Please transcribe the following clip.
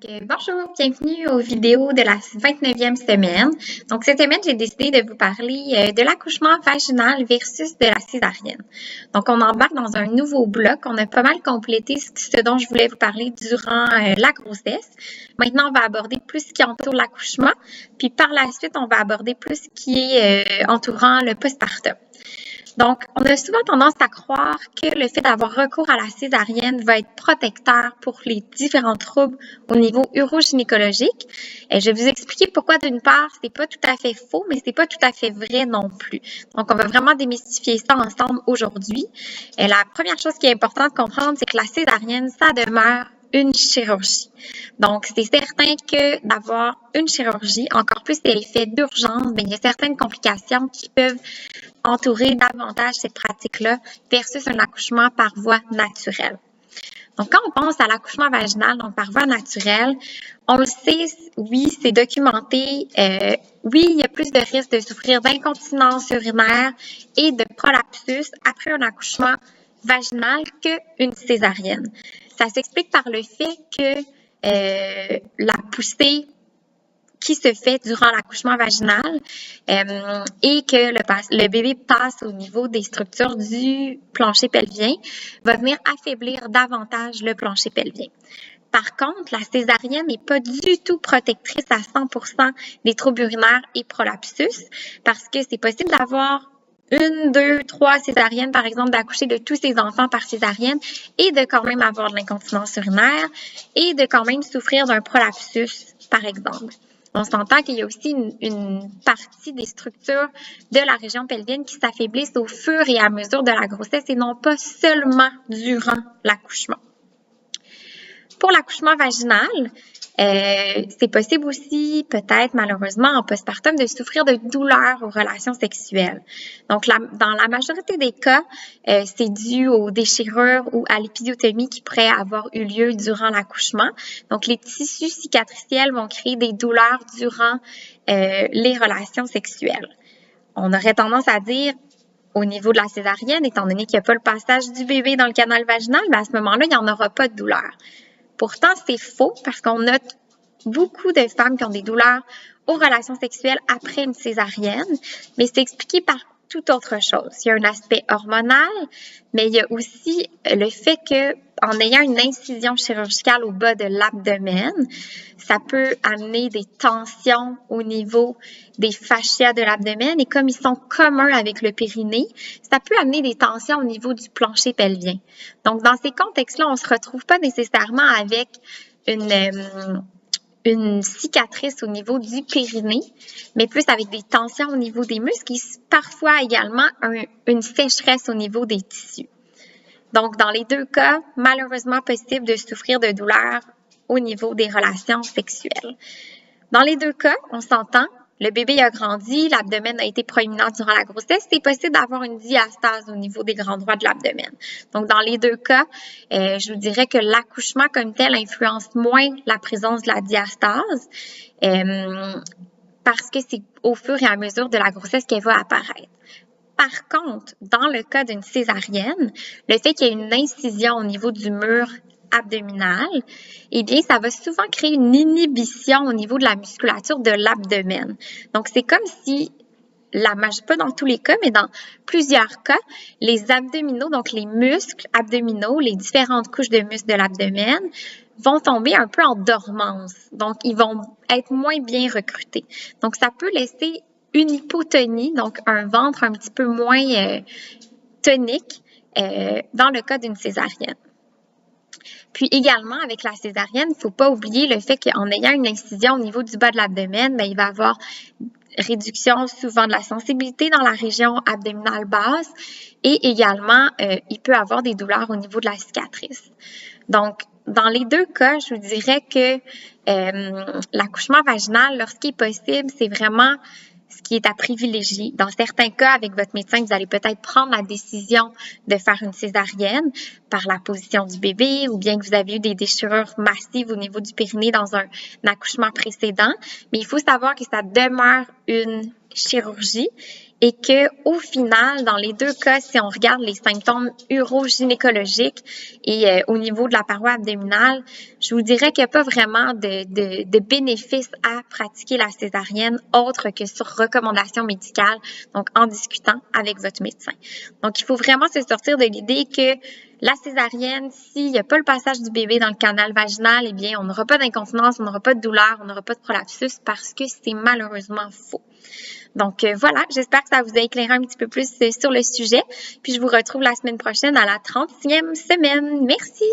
Bonjour, bienvenue aux vidéos de la 29e semaine. Donc, cette semaine, j'ai décidé de vous parler de l'accouchement vaginal versus de la césarienne. Donc, on embarque dans un nouveau bloc. On a pas mal complété ce dont je voulais vous parler durant la grossesse. Maintenant, on va aborder plus ce qui entoure l'accouchement. Puis, par la suite, on va aborder plus ce qui est entourant le postpartum. Donc, on a souvent tendance à croire que le fait d'avoir recours à la césarienne va être protecteur pour les différents troubles au niveau urogynécologique. Et je vais vous expliquer pourquoi, d'une part, c'est pas tout à fait faux, mais c'est pas tout à fait vrai non plus. Donc, on va vraiment démystifier ça ensemble aujourd'hui. Et la première chose qui est importante de comprendre, c'est que la césarienne, ça demeure une chirurgie. Donc, c'est certain que d'avoir une chirurgie, encore plus si elle est faite d'urgence, bien, il y a certaines complications qui peuvent entourer davantage cette pratique-là versus un accouchement par voie naturelle. Donc, quand on pense à l'accouchement vaginal, donc par voie naturelle, on le sait, oui, c'est documenté, oui, il y a plus de risques de souffrir d'incontinence urinaire et de prolapsus après un accouchement vaginal qu'une césarienne. Ça s'explique par le fait que la poussée qui se fait durant l'accouchement vaginal et que le bébé passe au niveau des structures du plancher pelvien, va venir affaiblir davantage le plancher pelvien. Par contre, la césarienne n'est pas du tout protectrice à 100% des troubles urinaires et prolapsus parce que c'est possible d'avoir 1, 2, 3 césariennes, par exemple, d'accoucher de tous ses enfants par césarienne et de quand même avoir de l'incontinence urinaire et de quand même souffrir d'un prolapsus, par exemple. On s'entend qu'il y a aussi une partie des structures de la région pelvienne qui s'affaiblissent au fur et à mesure de la grossesse et non pas seulement durant l'accouchement. Pour l'accouchement vaginal, c'est possible aussi, peut-être malheureusement en postpartum, de souffrir de douleurs aux relations sexuelles. Donc, dans la majorité des cas, c'est dû aux déchirures ou à l'épisiotomie qui pourrait avoir eu lieu durant l'accouchement. Donc, les tissus cicatriciels vont créer des douleurs durant les relations sexuelles. On aurait tendance à dire, au niveau de la césarienne, étant donné qu'il n'y a pas le passage du bébé dans le canal vaginal, à ce moment-là, il n'y en aura pas de douleur. Pourtant, c'est faux parce qu'on note beaucoup de femmes qui ont des douleurs aux relations sexuelles après une césarienne, mais c'est expliqué par toute autre chose. Il y a un aspect hormonal, mais il y a aussi le fait que, en ayant une incision chirurgicale au bas de l'abdomen, ça peut amener des tensions au niveau des fascias de l'abdomen et comme ils sont communs avec le périnée, ça peut amener des tensions au niveau du plancher pelvien. Donc, dans ces contextes-là, on ne se retrouve pas nécessairement avec une cicatrice au niveau du périnée, mais plus avec des tensions au niveau des muscles et parfois également une sécheresse au niveau des tissus. Donc, dans les deux cas, malheureusement possible de souffrir de douleurs au niveau des relations sexuelles. Dans les deux cas, on s'entend, le bébé a grandi, l'abdomen a été proéminent durant la grossesse, c'est possible d'avoir une diastase au niveau des grands droits de l'abdomen. Donc, dans les deux cas, je vous dirais que l'accouchement comme tel influence moins la présence de la diastase parce que c'est au fur et à mesure de la grossesse qu'elle va apparaître. Par contre, dans le cas d'une césarienne, le fait qu'il y ait une incision au niveau du mur abdominal, eh bien, ça va souvent créer une inhibition au niveau de la musculature de l'abdomen. Donc, c'est comme si, pas dans tous les cas, mais dans plusieurs cas, les abdominaux, donc les muscles abdominaux, les différentes couches de muscles de l'abdomen, vont tomber un peu en dormance. Donc, ils vont être moins bien recrutés. Donc, ça peut laisser une hypotonie, donc un ventre un petit peu moins tonique dans le cas d'une césarienne. Puis également, avec la césarienne, il ne faut pas oublier le fait qu'en ayant une incision au niveau du bas de l'abdomen, il va y avoir réduction souvent de la sensibilité dans la région abdominale basse et également, il peut avoir des douleurs au niveau de la cicatrice. Donc, dans les deux cas, je vous dirais que l'accouchement vaginal, lorsqu'il est possible, c'est vraiment ce qui est à privilégier. Dans certains cas, avec votre médecin, vous allez peut-être prendre la décision de faire une césarienne par la position du bébé ou bien que vous avez eu des déchirures massives au niveau du périnée dans un accouchement précédent. Mais il faut savoir que ça demeure une chirurgie et que au final, dans les deux cas, si on regarde les symptômes urogynécologiques et au niveau de la paroi abdominale, je vous dirais qu'il n'y a pas vraiment de bénéfice à pratiquer la césarienne autre que sur recommandation médicale, donc en discutant avec votre médecin. Donc, il faut vraiment se sortir de l'idée que la césarienne, s'il n'y a pas le passage du bébé dans le canal vaginal, eh bien, on n'aura pas d'incontinence, on n'aura pas de douleur, on n'aura pas de prolapsus parce que c'est malheureusement faux. Donc voilà, j'espère que ça vous a éclairé un petit peu plus sur le sujet. Puis je vous retrouve la semaine prochaine à la 30e semaine. Merci!